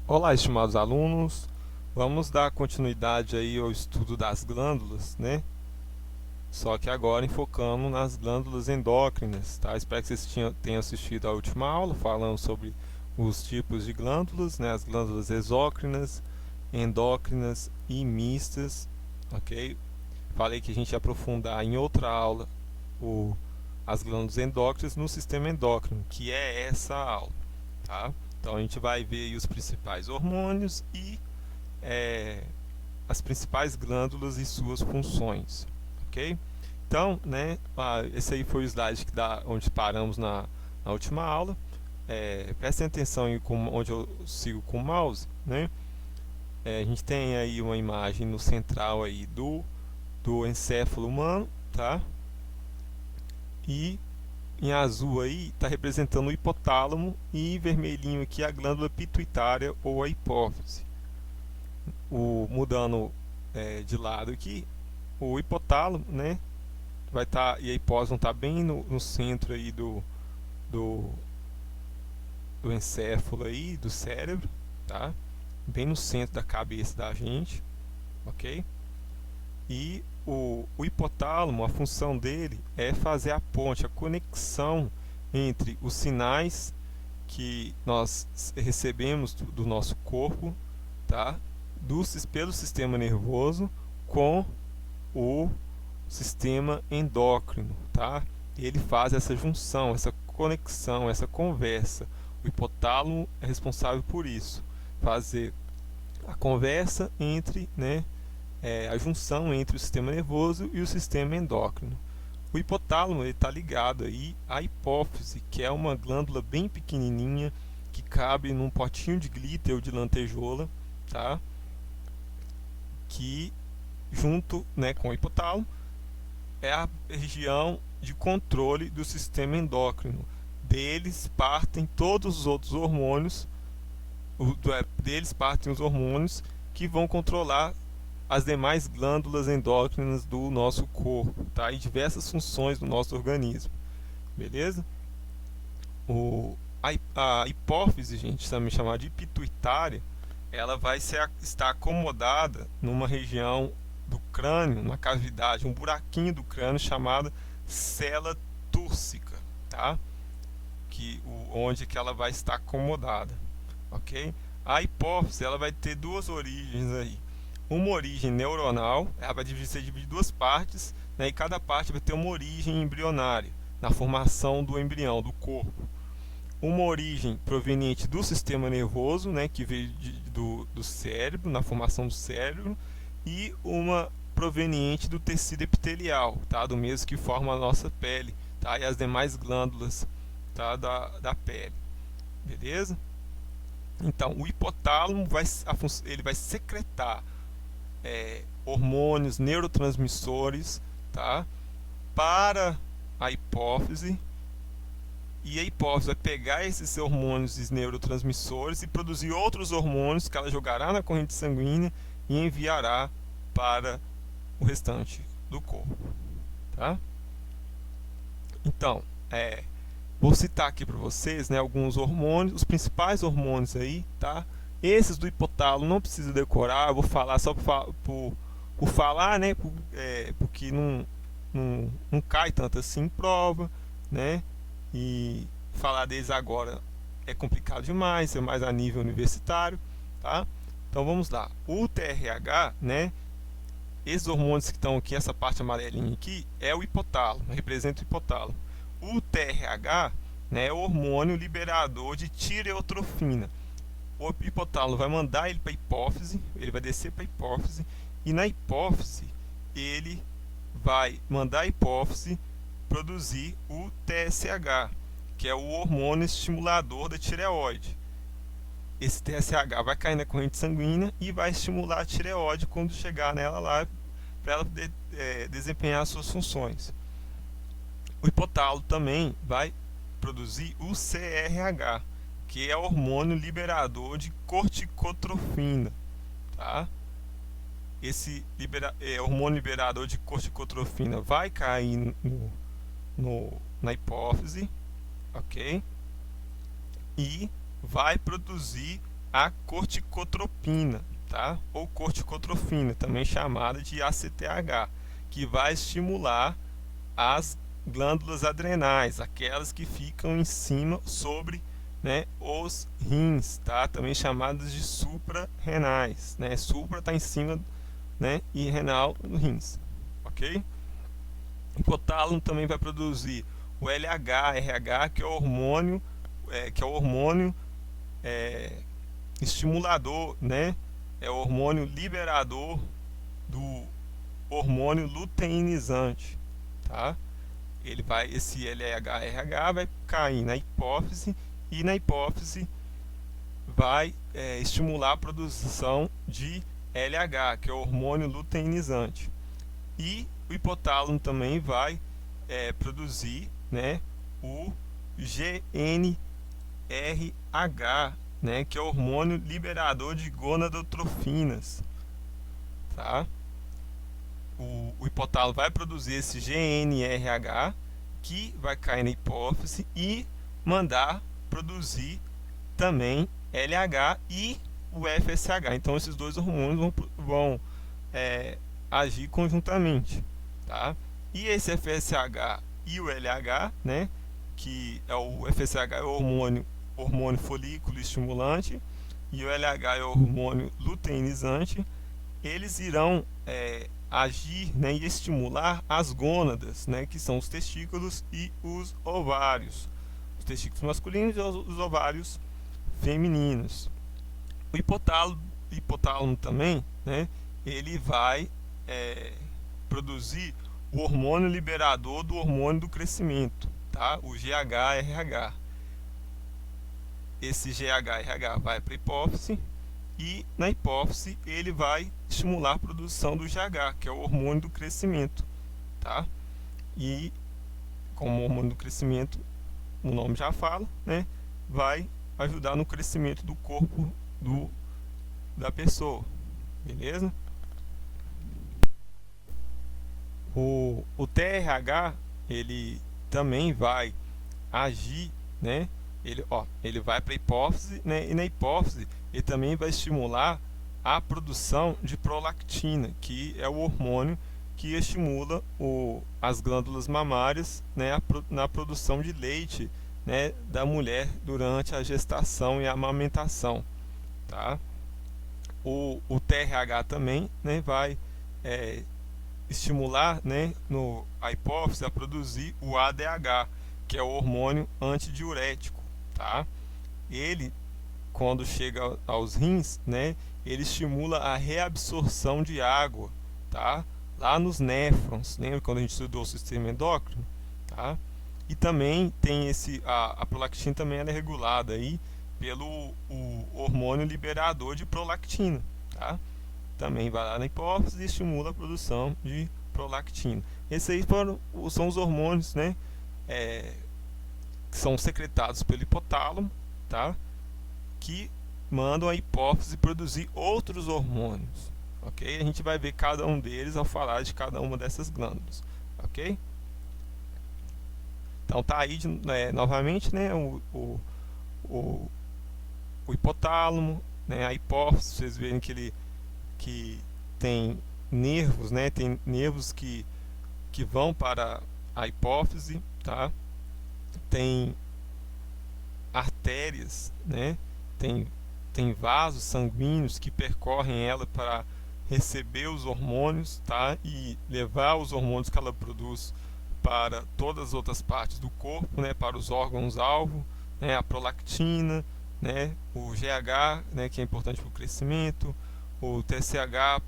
Olá, estimados alunos. Vamos dar continuidade aí ao estudo das glândulas, né? Só que agora enfocando nas glândulas endócrinas, tá? Espero que vocês tenham assistido a última aula falando sobre os tipos de glândulas, né? As glândulas exócrinas, endócrinas e mistas, ok? Falei que a gente ia aprofundar em outra aula o, as glândulas endócrinas no sistema endócrino, que é essa aula, tá? Então a gente vai ver aí os principais hormônios e as principais glândulas e suas funções, ok? Então, né, esse aí foi o slide onde paramos na última aula. Prestem atenção aí onde eu sigo com o mouse, né? A gente tem aí uma imagem no central aí do encéfalo humano, tá? E em azul aí está representando o hipotálamo e em vermelhinho aqui a glândula pituitária ou a hipófise. Mudando de lado aqui, o hipotálamo, né, vai estar, e a hipófise vão estar bem no centro aí do, do encéfalo aí, do cérebro, tá? Bem no centro da cabeça da gente, ok? E o hipotálamo, a função dele é fazer a ponte, a conexão entre os sinais que nós recebemos do nosso corpo, tá? Pelo sistema nervoso com o sistema endócrino, tá? Ele faz essa junção, essa conexão, essa conversa. O hipotálamo é responsável por isso, fazer a conversa entre, né, a junção entre o sistema nervoso e o sistema endócrino. O hipotálamo está ligado aí à hipófise, que é uma glândula bem pequenininha que cabe num potinho de glitter ou de lantejoula, tá? Que junto, né, com o hipotálamo é a região de controle do sistema endócrino. Deles partem todos os outros hormônios, deles partem os hormônios que vão controlar as demais glândulas endócrinas do nosso corpo, tá? E diversas funções do nosso organismo, beleza? A hipófise, gente, também chamada de pituitária, ela vai estar acomodada numa região do crânio, na cavidade, um buraquinho do crânio chamada cela túrcica, tá? Onde que ela vai estar acomodada, ok? A hipófise ela vai ter duas origens aí. Uma origem neuronal, ela vai ser dividida em duas partes, né, e cada parte vai ter uma origem embrionária, na formação do embrião, do corpo. Uma origem proveniente do sistema nervoso, né, que veio do cérebro, na formação do cérebro, e uma proveniente do tecido epitelial, tá, do mesmo que forma a nossa pele, tá, e as demais glândulas, tá, da pele, beleza? Então, o hipotálamo ele vai secretar hormônios, neurotransmissores, tá, para a hipófise, e a hipófise vai pegar esses hormônios e neurotransmissores e produzir outros hormônios que ela jogará na corrente sanguínea e enviará para o restante do corpo, tá? Então, vou citar aqui para vocês, né, alguns hormônios, os principais hormônios aí, tá? Esses do hipotálamo não precisa decorar, eu vou falar só por falar, né? Porque não cai tanto assim em prova, né? E falar deles agora é complicado demais, é mais a nível universitário, tá? Então vamos lá. O TRH, né? Esses hormônios que estão aqui, essa parte amarelinha aqui, é o hipotálamo, representa o hipotálamo. O TRH, né, é o hormônio liberador de tireotrofina. O hipotálamo vai mandar ele para a hipófise, ele vai descer para a hipófise, e na hipófise ele vai mandar a hipófise produzir o TSH, que é o hormônio estimulador da tireoide. Esse TSH vai cair na corrente sanguínea e vai estimular a tireoide quando chegar nela lá, para ela poder desempenhar as suas funções. O hipotálamo também vai produzir o CRH, que é o hormônio liberador de corticotrofina, tá? Esse hormônio liberador de corticotrofina vai cair na hipófise, ok? E vai produzir a corticotropina, tá? Ou corticotrofina, também chamada de ACTH, que vai estimular as glândulas adrenais, aquelas que ficam em cima, sobre, né, os rins, tá? Também chamadas de suprarrenais, né? Supra está em cima, né, e renal no rins, ok? O hipotálamo também vai produzir o LH-RH, que é o hormônio, estimulador, né? É o hormônio liberador do hormônio luteinizante, tá? Esse LH-RH vai cair na hipófise e na hipófise vai estimular a produção de LH, que é o hormônio luteinizante. E o hipotálamo também vai produzir, né, o GnRH, né, que é o hormônio liberador de gonadotrofinas, tá? O hipotálamo vai produzir esse GnRH, que vai cair na hipófise e mandar produzir também LH e o FSH. Então esses dois hormônios vão agir conjuntamente, tá? E esse FSH e o LH, né, que é o FSH é o hormônio folículo estimulante e o LH é o hormônio luteinizante, eles irão agir, né, e estimular as gônadas, né, que são os testículos e os ovários, os testículos masculinos e os ovários femininos. O hipotálamo também, né, ele vai produzir o hormônio liberador do hormônio do crescimento, tá? O GHRH. Esse GHRH vai para a hipófise e na hipófise ele vai estimular a produção do GH, que é o hormônio do crescimento, tá? E como hormônio do crescimento, o nome já fala, né, vai ajudar no crescimento do corpo da pessoa, beleza? O TRH, ele também vai agir, né? Ele vai para a hipófise, né? E na hipófise ele também vai estimular a produção de prolactina, que é o hormônio que estimula as glândulas mamárias, né, na produção de leite, né, da mulher durante a gestação e a amamentação, tá? O TRH também, né, vai estimular, né, a hipófise a produzir o ADH, que é o hormônio antidiurético, tá? Ele, quando chega aos rins, né, ele estimula a reabsorção de água, tá? Lá nos néfrons, lembra quando a gente estudou o sistema endócrino, tá? E também tem a prolactina também ela é regulada aí pelo hormônio liberador de prolactina, tá? Também vai lá na hipófise e estimula a produção de prolactina. Esses aí são os hormônios, né, que são secretados pelo hipotálamo, tá? Que mandam a hipófise produzir outros hormônios, ok? A gente vai ver cada um deles ao falar de cada uma dessas glândulas, ok? Então tá aí novamente, né, o hipotálamo, né, a hipófise, vocês verem que tem nervos, né, tem nervos que vão para a hipófise, tá? Tem artérias, né? Tem vasos sanguíneos que percorrem ela para receber os hormônios, tá? E levar os hormônios que ela produz para todas as outras partes do corpo, né? Para os órgãos-alvo, né? A prolactina, né? O GH, né? Que é importante para o crescimento, o TSH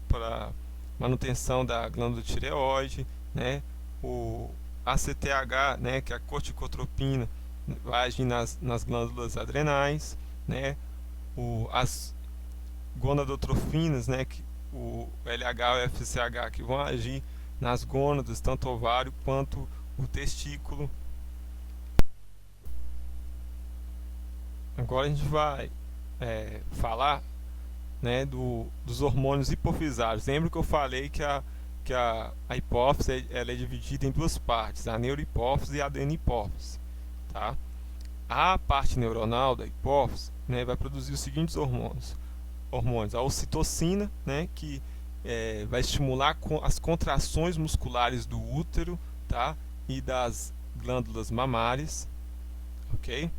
para manutenção da glândula tireoide, né? O ACTH, né? Que é a corticotropina, vai agir nas glândulas adrenais, né? As gonadotrofinas, né? O LH e o FSH, que vão agir nas gônadas, tanto o ovário quanto o testículo. Agora a gente vai falar, né, dos hormônios hipofisários. Lembra que eu falei que a hipófise ela é dividida em duas partes, a neurohipófise e a adenihipófise, tá? a parte neuronal da hipófise, né, vai produzir os seguintes hormônios: a ocitocina, né, que vai estimular as contrações musculares do útero, tá, e das glândulas mamárias, ok?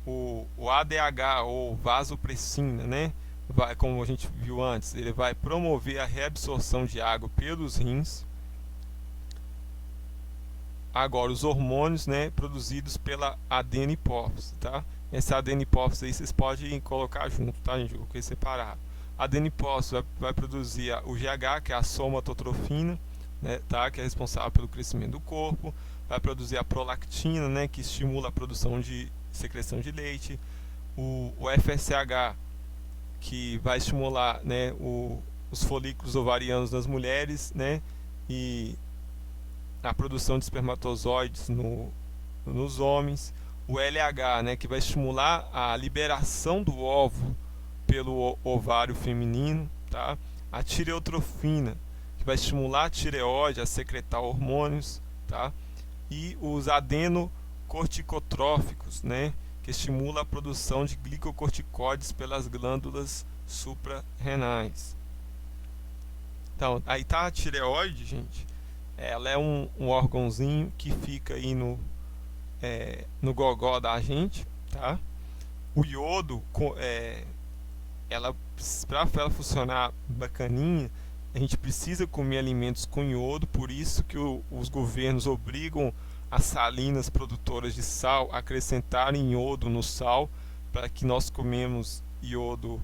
O ADH, ou vasopressina, né, como a gente viu antes, ele vai promover a reabsorção de água pelos rins. Agora, os hormônios, né, produzidos pela adenipófise, tá? Essa adenipófise aí vocês podem colocar junto, tá, gente? Eu coloquei separado. A adenipófise vai produzir o GH, que é a somatotrofina, né, tá? Que é responsável pelo crescimento do corpo. Vai produzir a prolactina, né, que estimula a produção de secreção de leite. O FSH, que vai estimular, né, os folículos ovarianos das mulheres, né, e a produção de espermatozoides nos homens. O LH, né, que vai estimular a liberação do óvulo pelo ovário feminino, tá? A tireotrofina, que vai estimular a tireoide a secretar hormônios, tá? E os adenocorticotróficos, né, que estimula a produção de glicocorticoides pelas glândulas suprarrenais. Então, aí tá a tireoide, gente. Ela é um órgãozinho que fica aí no gogó da gente, tá? O iodo, para ela funcionar bacaninha, a gente precisa comer alimentos com iodo, por isso que os governos obrigam as salinas produtoras de sal a acrescentarem iodo no sal, para que nós comamos iodo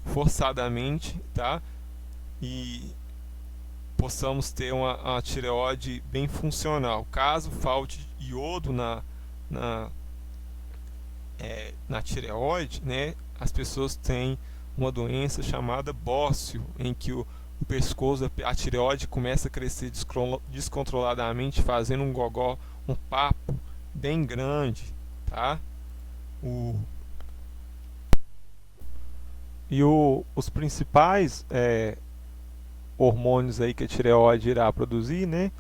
forçadamente, tá? E possamos ter uma tireoide bem funcional. Caso falte iodo na tireoide, né, as pessoas têm uma doença chamada bócio, em que o pescoço, a tireoide começa a crescer descontroladamente, fazendo um gogó, um papo bem grande, tá? Os principais hormônios aí que a tireoide irá produzir, né,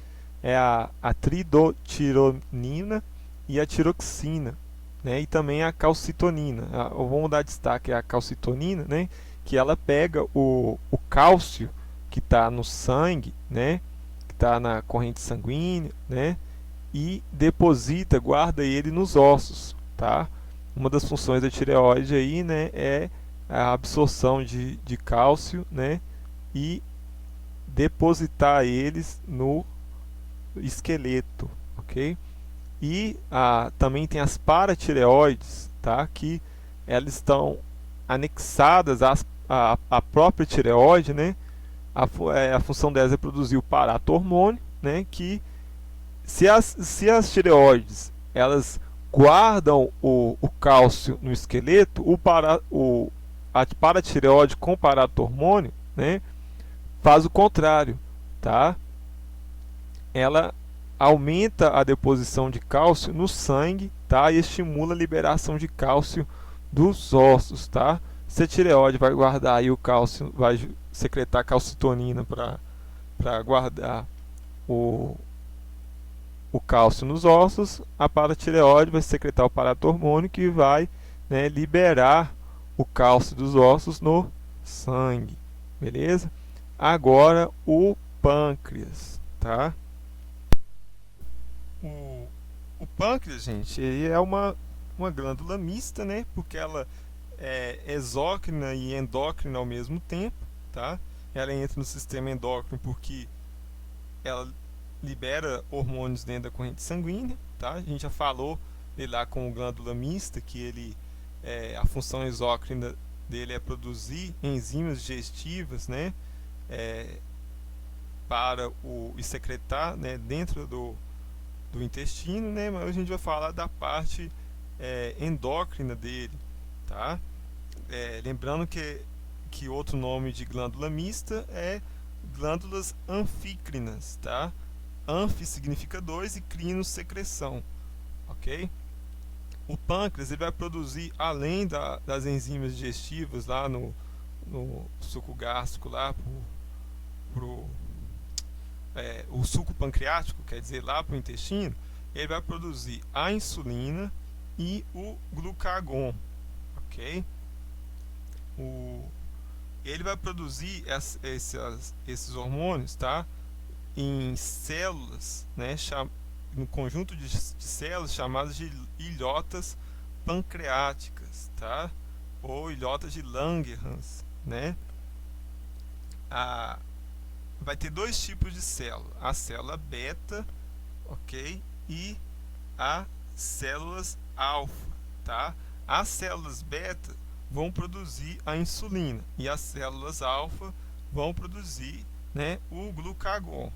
é a tridotironina e a tiroxina, né, e também a calcitonina. Vamos dar destaque à calcitonina, né, que ela pega o cálcio que está no sangue, né, que está na corrente sanguínea, né, e deposita, guarda ele nos ossos, tá? Uma das funções da tireoide aí, né, é a absorção de cálcio, né, e depositar eles no esqueleto, ok? E também tem as paratireoides, tá? Que elas estão anexadas à própria tireoide, né? A função delas é produzir o paratormônio, né? Que se as tireoides elas guardam o cálcio no esqueleto, a paratireoide com paratormônio, né, faz o contrário, tá? Ela aumenta a deposição de cálcio no sangue, tá? E estimula a liberação de cálcio dos ossos, tá? Se a tireoide vai guardar aí o cálcio, vai secretar calcitonina para guardar o cálcio nos ossos, a paratireoide vai secretar o paratormônio, que vai, né, liberar o cálcio dos ossos no sangue, beleza? Agora o pâncreas, tá? O pâncreas, gente, ele é uma glândula mista, né? Porque ela é exócrina e endócrina ao mesmo tempo, tá? Ela entra no sistema endócrino porque ela libera hormônios dentro da corrente sanguínea, tá? A gente já falou dele lá com o glândula mista, que a função exócrina dele é produzir enzimas digestivas, né? E secretar, né, dentro do intestino, né? Mas a gente vai falar da parte endócrina dele, tá? Lembrando que outro nome de glândula mista é glândulas anfícrinas, tá? Anfi significa 2 e crino secreção, ok? O pâncreas ele vai produzir, além das enzimas digestivas lá no suco gástrico lá o suco pancreático, quer dizer, lá para o intestino, ele vai produzir a insulina e o glucagon, ok? Ele vai produzir esses hormônios, tá? Em células, né? No conjunto de células chamadas de ilhotas pancreáticas, tá? Ou ilhotas de Langerhans, né? Vai ter dois tipos de célula: a célula beta, ok? E as células alfa, tá? As células beta vão produzir a insulina e as células alfa vão produzir, né, o glucagon,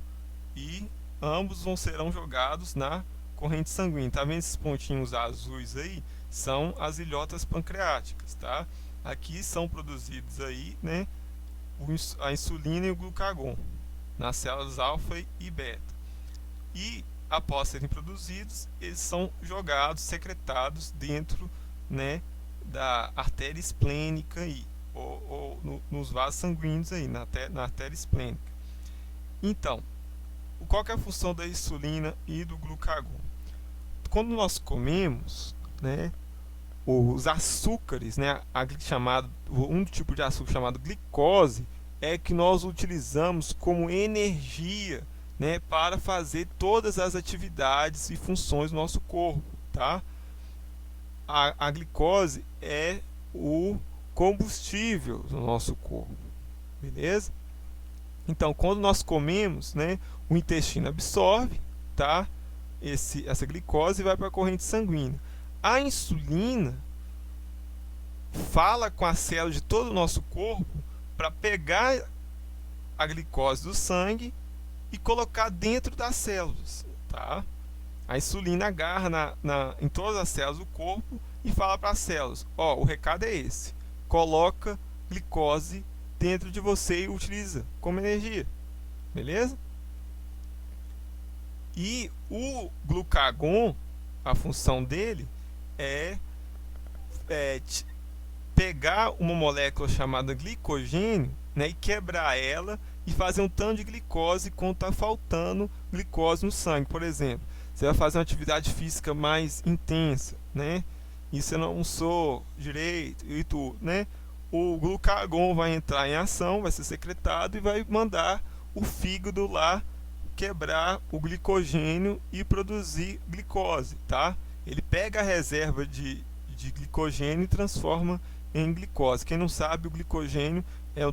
e ambos serão jogados na corrente sanguínea. Tá vendo esses pontinhos azuis aí? São as ilhotas pancreáticas, tá? Aqui são produzidos aí, né, a insulina e o glucagon nas células alfa e beta. E após serem produzidos, eles são jogados, secretados dentro, né, da artéria esplênica aí, ou nos vasos sanguíneos aí, na artéria esplênica. Então, qual que é a função da insulina e do glucagon? Quando nós comemos, né, os açúcares, né, um tipo de açúcar chamado glicose, é que nós utilizamos como energia, né, para fazer todas as atividades e funções do nosso corpo, tá? A glicose é o combustível do nosso corpo, beleza? Então, quando nós comemos, né, o intestino absorve, tá, essa glicose e vai para a corrente sanguínea. A insulina fala com a célula de todo o nosso corpo para pegar a glicose do sangue e colocar dentro das células, tá? A insulina agarra em todas as células do corpo e fala para as células: ó, o recado é esse, coloca glicose dentro de você e utiliza como energia, beleza? E o glucagon, a função dele é pegar uma molécula chamada glicogênio, né, e quebrar ela e fazer um tanto de glicose quando está faltando glicose no sangue. Por exemplo, você vai fazer uma atividade física mais intensa, né, e você não almoçou direito e tudo, né, o glucagon vai entrar em ação, vai ser secretado e vai mandar o fígado lá quebrar o glicogênio e produzir glicose, tá? Ele pega a reserva de glicogênio e transforma em glicose. Quem não sabe, o glicogênio é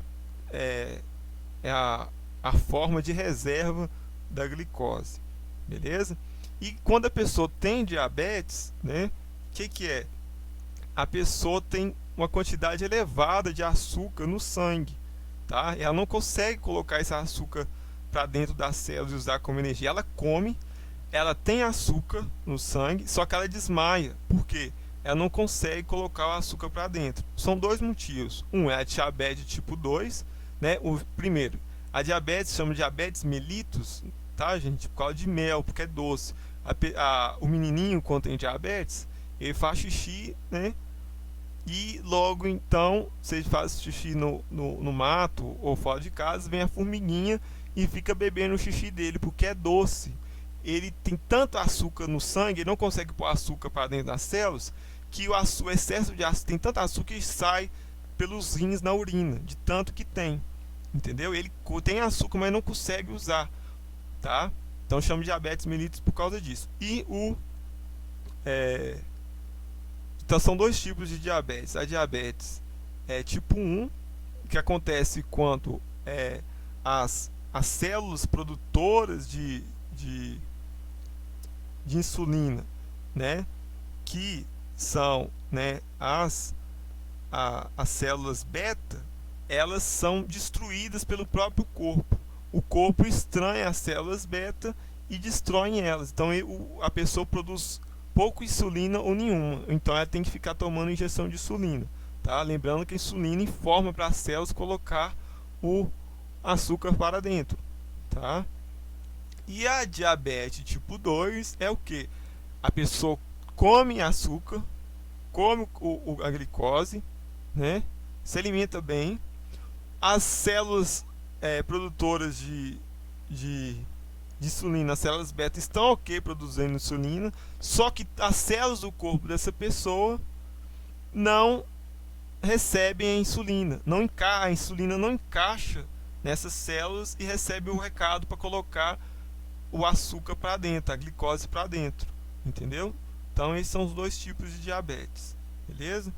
a forma de reserva da glicose, beleza? E quando a pessoa tem diabetes, né, o que é? A pessoa tem uma quantidade elevada de açúcar no sangue, tá? Ela não consegue colocar esse açúcar para dentro das células e usar como energia. Ela come, ela tem açúcar no sangue, só que ela desmaia. Por quê? Ela não consegue colocar o açúcar para dentro. São dois motivos. Um é a diabetes tipo 2, né? O primeiro, a diabetes chama diabetes mellitus, tá, gente? Por causa de mel, porque é doce. O menininho, quando tem diabetes, ele faz xixi, né? E logo então, você faz xixi no mato ou fora de casa, vem a formiguinha e fica bebendo o xixi dele, porque é doce. Ele tem tanto açúcar no sangue, ele não consegue pôr açúcar para dentro das células, que o excesso de açúcar, tem tanto açúcar que sai pelos rins na urina, de tanto que tem. Entendeu? Ele tem açúcar, mas não consegue usar, tá? Então chama de diabetes mellitus por causa disso. E então são dois tipos de diabetes. A diabetes tipo 1, que acontece quando as células produtoras de insulina, né, que são, né, as células beta, elas são destruídas pelo próprio corpo. O corpo estranha as células beta e destrói elas. Então a pessoa produz pouco insulina ou nenhuma. Então ela tem que ficar tomando injeção de insulina, tá? Lembrando que a insulina informa para as células colocar o açúcar para dentro, tá? E a diabetes tipo 2 é o que? A pessoa come açúcar, come a glicose, né? Se alimenta bem, as células produtoras de de insulina, as células beta estão ok produzindo insulina, só que as células do corpo dessa pessoa não recebem a insulina, a insulina não encaixa nessas células e recebe o recado para colocar o açúcar para dentro, a glicose para dentro, entendeu? Então esses são os dois tipos de diabetes, beleza?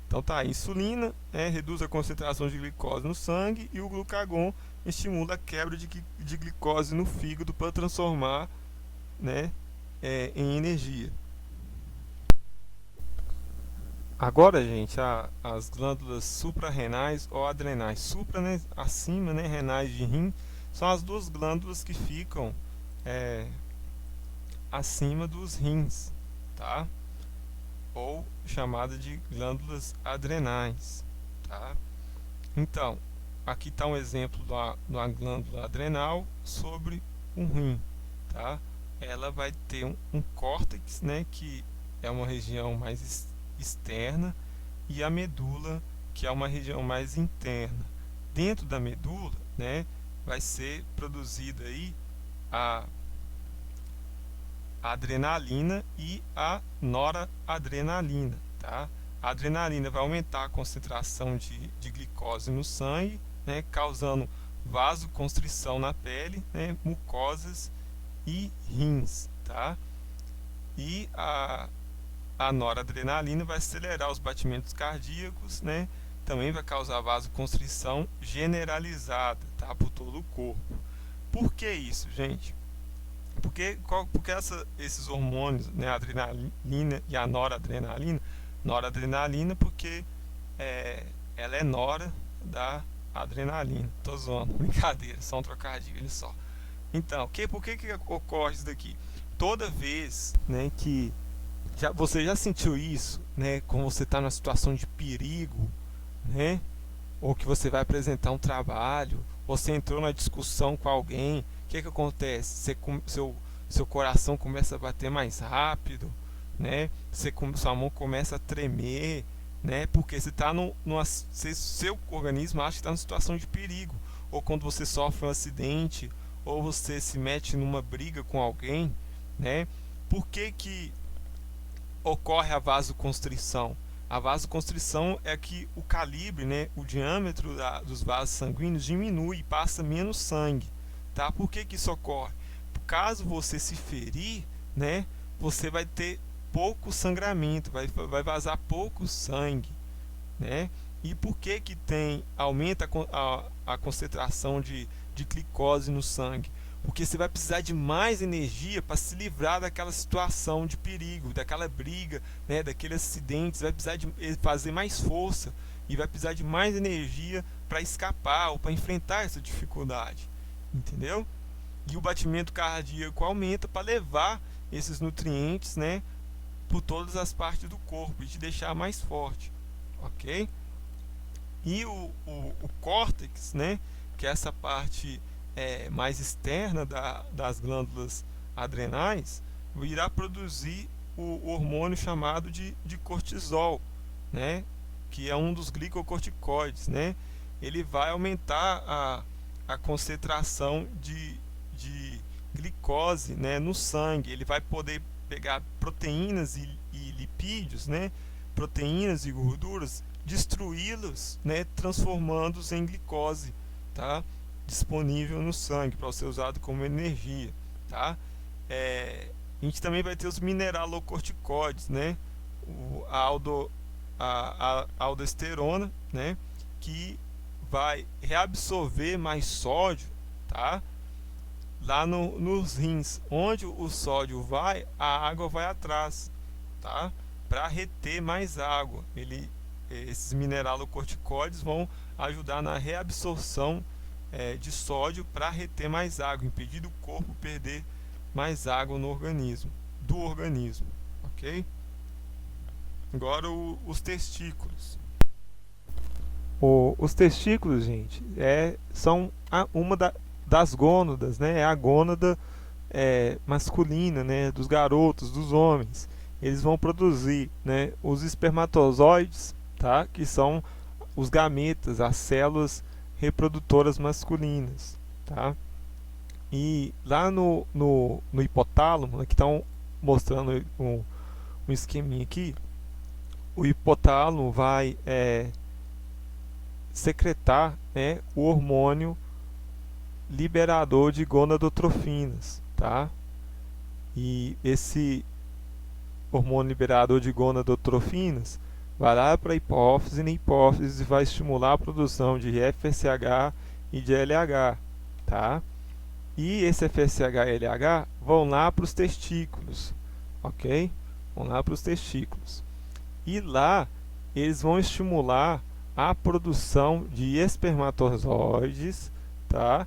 Então tá, a insulina reduz a concentração de glicose no sangue e o glucagon estimula a quebra de glicose no fígado para transformar, né, em energia. Agora, gente, as glândulas suprarrenais ou adrenais, supra, né, acima, né, renais de rim, são as duas glândulas que ficam acima dos rins, tá? Ou chamada de glândulas adrenais, tá? Então, aqui está um exemplo de uma glândula adrenal sobre um rim, tá? Ela vai ter um córtex, né, que é uma região mais externa, e a medula, que é uma região mais interna. Dentro da medula, né, vai ser produzida aí a adrenalina e a noradrenalina, tá? A adrenalina vai aumentar a concentração de glicose no sangue, né, causando vasoconstrição na pele, né, mucosas e rins, tá? E a noradrenalina vai acelerar os batimentos cardíacos, né? Também vai causar vasoconstrição generalizada, tá? Por todo o corpo. Por que isso, gente? Porque esses hormônios, né, a adrenalina e a noradrenalina? Noradrenalina porque ela é nora da adrenalina. Tô zoando, brincadeira, só um trocadilho ele só. Então, por que ocorre isso daqui? Toda vez, né, que você já sentiu isso, né, quando você está numa situação de perigo, né, ou que você vai apresentar um trabalho, você entrou na discussão com alguém, o que acontece? Seu coração começa a bater mais rápido, né? Sua mão começa a tremer, né? Porque você está seu organismo acha que está numa situação de perigo, ou quando você sofre um acidente, ou você se mete numa briga com alguém, né? Por que ocorre a vasoconstrição? A vasoconstrição é que o calibre, né, o diâmetro dos vasos sanguíneos diminui e passa menos sangue, tá? Por que isso ocorre? Caso você se ferir, né, você vai ter pouco sangramento, vai vazar pouco sangue, né? E por que aumenta a concentração de glicose no sangue? Porque você vai precisar de mais energia para se livrar daquela situação de perigo, daquela briga, né, daquele acidente. Você vai precisar de fazer mais força e vai precisar de mais energia para escapar ou para enfrentar essa dificuldade, entendeu? E o batimento cardíaco aumenta para levar esses nutrientes, né, por todas as partes do corpo e te deixar mais forte, ok? E o córtex, né, que é essa parte mais externa das glândulas adrenais, irá produzir o hormônio chamado de cortisol, né, que é um dos glicocorticoides, né? Ele vai aumentar a concentração de glicose, né, no sangue. Ele vai poder pegar proteínas e lipídios, né, proteínas e gorduras, destruí-los, né, transformando-os em glicose, tá? Disponível no sangue para ser usado como energia, tá? A gente também vai ter os mineralocorticoides, né? A aldosterona, né, que vai reabsorver mais sódio, tá? Lá nos rins, onde o sódio vai, a água vai atrás, tá? Para reter mais água. Esses mineralocorticoides vão ajudar na reabsorção de sódio para reter mais água, impedir do corpo perder mais água no organismo, ok? Agora os testículos. Os testículos, gente, são uma das gônadas, né? É a gônada masculina, né? Dos garotos, dos homens. Eles vão produzir, né, os espermatozoides, tá? Que são os gametas, as células reprodutoras masculinas, tá? E lá no hipotálamo, aqui estão mostrando um esqueminha aqui, o hipotálamo vai secretar, né, o hormônio liberador de gonadotrofinas, tá? E esse hormônio liberador de gonadotrofinas vai lá para a hipófise, e na hipófise vai estimular a produção de FSH e de LH, tá? E esse FSH e LH vão lá para os testículos, ok? Vão lá para os testículos. E lá eles vão estimular a produção de espermatozoides, tá?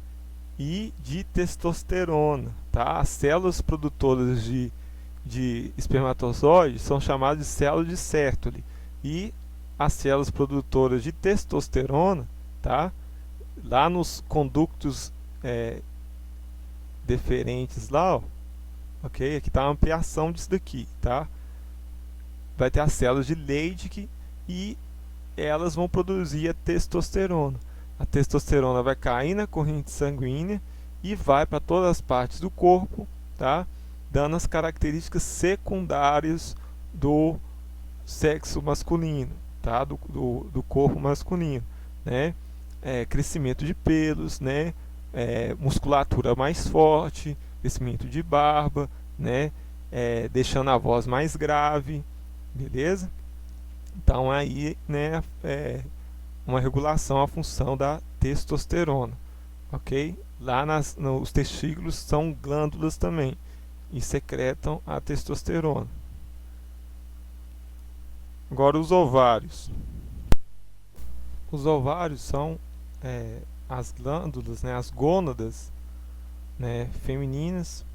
E de testosterona, tá? As células produtoras de espermatozoides são chamadas de células de Sertoli, e as células produtoras de testosterona, tá? Lá nos conductos deferentes lá, ó, ok? Aqui está a ampliação disso daqui, tá? Vai ter as células de Leydig e elas vão produzir a testosterona. A testosterona vai cair na corrente sanguínea e vai para todas as partes do corpo, tá? Dando as características secundárias do sexo masculino, tá? Do corpo masculino, né? Crescimento de pelos, né? Musculatura mais forte, crescimento de barba, né? Deixando a voz mais grave, beleza? Então aí, né, uma regulação à função da testosterona, ok? Lá nos testículos são glândulas também e secretam a testosterona. Agora os ovários. Os ovários são as glândulas, né, as gônadas, né, femininas,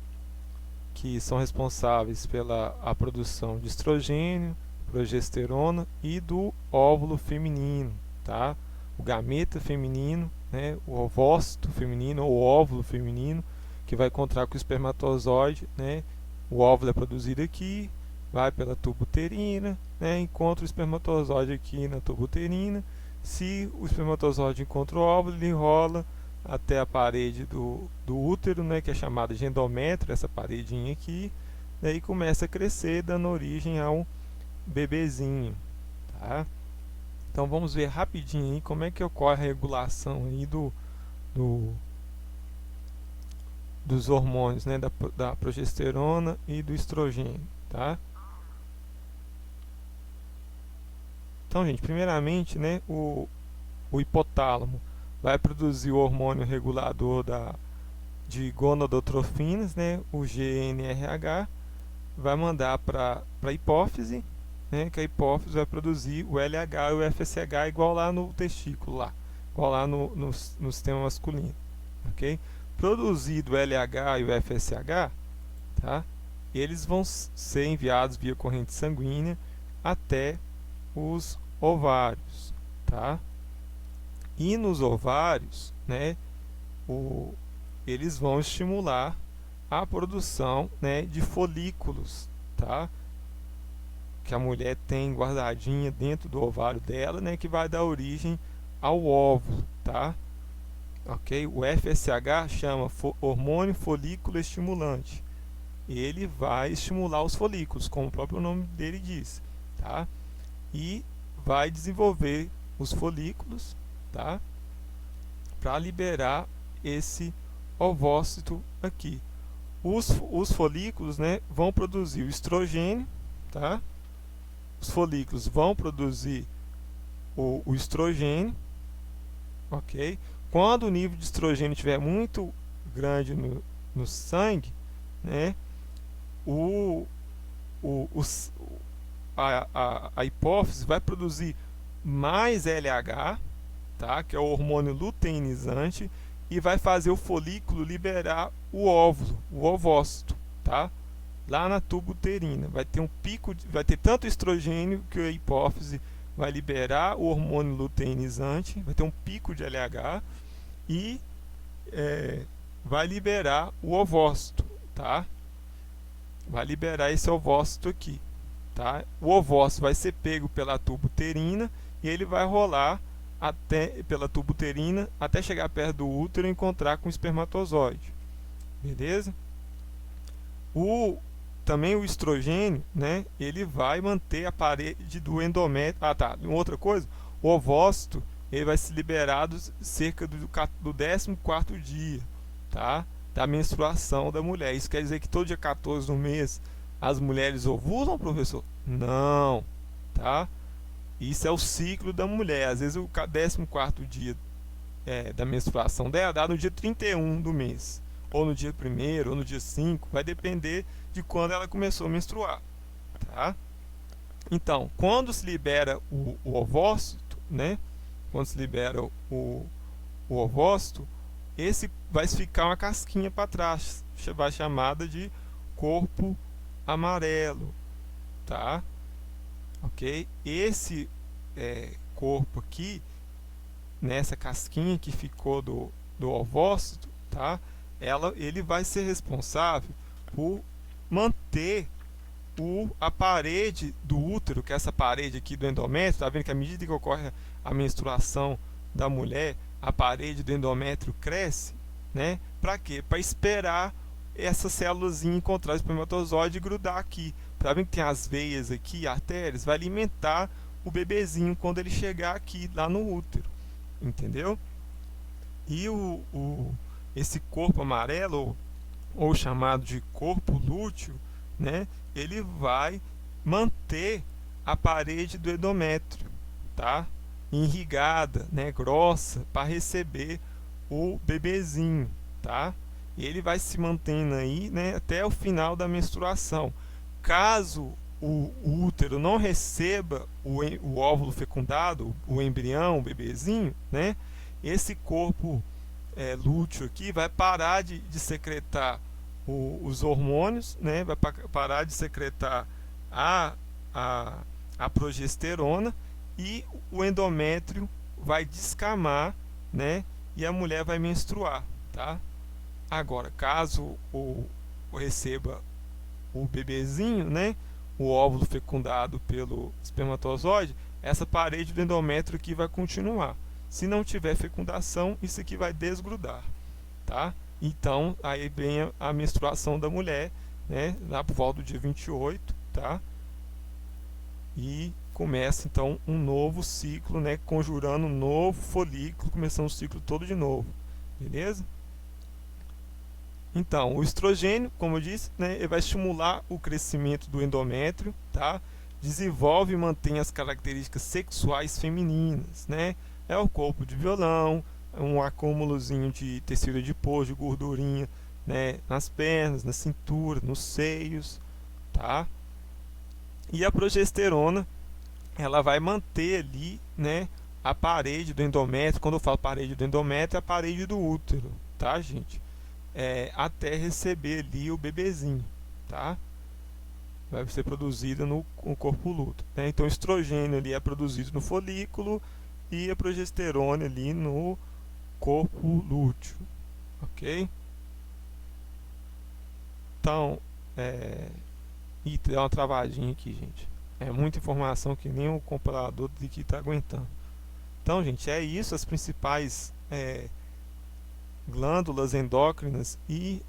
que são responsáveis pela a produção de estrogênio, progesterona e do óvulo feminino, tá? O gameta feminino, né, o ovócito feminino ou óvulo feminino, que vai encontrar com o espermatozoide, né? O óvulo é produzido aqui, vai pela tuba uterina, né, encontra o espermatozoide aqui na tuba uterina. Se o espermatozoide encontra o óvulo, ele rola até a parede do útero, né, que é chamada de endométrio, essa paredinha aqui, daí começa a crescer, dando origem ao bebezinho, tá? Então vamos ver rapidinho aí como é que ocorre a regulação aí dos hormônios, né, da progesterona e do estrogênio, tá? Então, gente, primeiramente, né, o hipotálamo vai produzir o hormônio regulador de gonadotrofinas, né, o GnRH, vai mandar para a hipófise, né, que a hipófise vai produzir o LH e o FSH igual lá no testículo, igual lá no sistema masculino, ok? Produzido o LH e o FSH, tá? Eles vão ser enviados via corrente sanguínea até os ovários, tá? E nos ovários, né, eles vão estimular a produção, né, de folículos, tá? Que a mulher tem guardadinha dentro do ovário dela, né, que vai dar origem ao óvulo, tá? Ok? O FSH chama hormônio folículo estimulante. Ele vai estimular os folículos, como o próprio nome dele diz, tá? E vai desenvolver os folículos, tá? Para liberar esse ovócito aqui. Os folículos, né, vão produzir o estrogênio, tá? Os folículos vão produzir o estrogênio, ok? Quando o nível de estrogênio estiver muito grande no sangue, né, a hipófise vai produzir mais LH, tá? Que é o hormônio luteinizante, e vai fazer o folículo liberar o óvulo, o ovócito, tá? Lá na tuba uterina. Vai ter um pico, vai ter tanto estrogênio que a hipófise vai liberar o hormônio luteinizante, vai ter um pico de LH e vai liberar o ovócito, tá? Vai liberar esse ovócito aqui, tá? O ovócito vai ser pego pela tuba uterina e ele vai rolar pela tuba uterina até chegar perto do útero e encontrar com o espermatozoide. beleza? Também o estrogênio, né, ele vai manter a parede do endométrio. Ah, tá. Outra coisa, o ovócito, ele vai ser liberado cerca do 14º dia, tá? Da menstruação da mulher. Isso quer dizer que todo dia 14 do mês as mulheres ovulam, professor? Não, tá? Isso é o ciclo da mulher. Às vezes o 14º dia da menstruação dela dá no dia 31 do mês, ou no dia 1º, ou no dia 5, vai depender de quando ela começou a menstruar, tá? Então, quando se libera o ovócito, né? Quando se libera o ovócito, esse vai ficar uma casquinha para trás, vai chamada de corpo amarelo, tá? Ok? Esse corpo aqui, nessa casquinha que ficou do ovócito, tá? Ele vai ser responsável por manter a parede do útero, que é essa parede aqui do endométrio. Tá vendo que à medida que ocorre a menstruação da mulher, a parede do endométrio cresce, né? Para quê? Para esperar essa célulazinha encontrar o espermatozoide e grudar aqui. Tá vendo que tem as veias aqui, artérias, vai alimentar o bebezinho quando ele chegar aqui lá no útero, entendeu? E esse corpo amarelo, ou chamado de corpo lúteo, né, ele vai manter a parede do endométrio, tá? Irrigada, né, grossa, para receber o bebezinho, tá? E ele vai se mantendo aí, né, até o final da menstruação. Caso o útero não receba o óvulo fecundado, o embrião, o bebezinho, né, esse corpo lúteo aqui vai parar de secretar os hormônios, né, vai parar de secretar a progesterona, e o endométrio vai descamar, né, e a mulher vai menstruar, tá? Agora, caso receba o bebezinho, né, o óvulo fecundado pelo espermatozoide, essa parede do endométrio aqui vai continuar. Se não tiver fecundação, isso aqui vai desgrudar, tá? Então, aí vem a menstruação da mulher, né, lá por volta do dia 28, tá? E começa então um novo ciclo, né, conjurando um novo folículo, começando o ciclo todo de novo, beleza? Então, o estrogênio, como eu disse, né, ele vai estimular o crescimento do endométrio, tá? Desenvolve e mantém as características sexuais femininas, né? É o corpo de violão, um acúmulozinho de tecido adiposo, de gordurinha, né, nas pernas, na cintura, nos seios, tá? E a progesterona, ela vai manter ali, né, a parede do endométrio. Quando eu falo parede do endométrio, é a parede do útero, tá, gente? Até receber ali o bebezinho, tá? Vai ser produzida no corpo lúteo, né? Então, o estrogênio ali é produzido no folículo e a progesterona ali no corpo lúteo, ok? Então, e dá uma travadinha aqui, gente. É muita informação que nem o compilador daqui está aguentando. Então, gente, é isso. As principais glândulas endócrinas e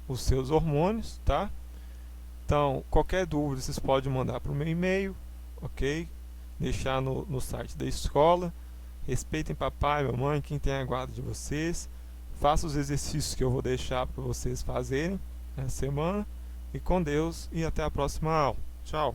os seus hormônios, tá? Então, qualquer dúvida vocês podem mandar para o meu e-mail, ok? Deixar no site da escola. Respeitem papai, mamãe, quem tem a guarda de vocês. Façam os exercícios que eu vou deixar para vocês fazerem essa semana. E com Deus, e até a próxima aula. Tchau!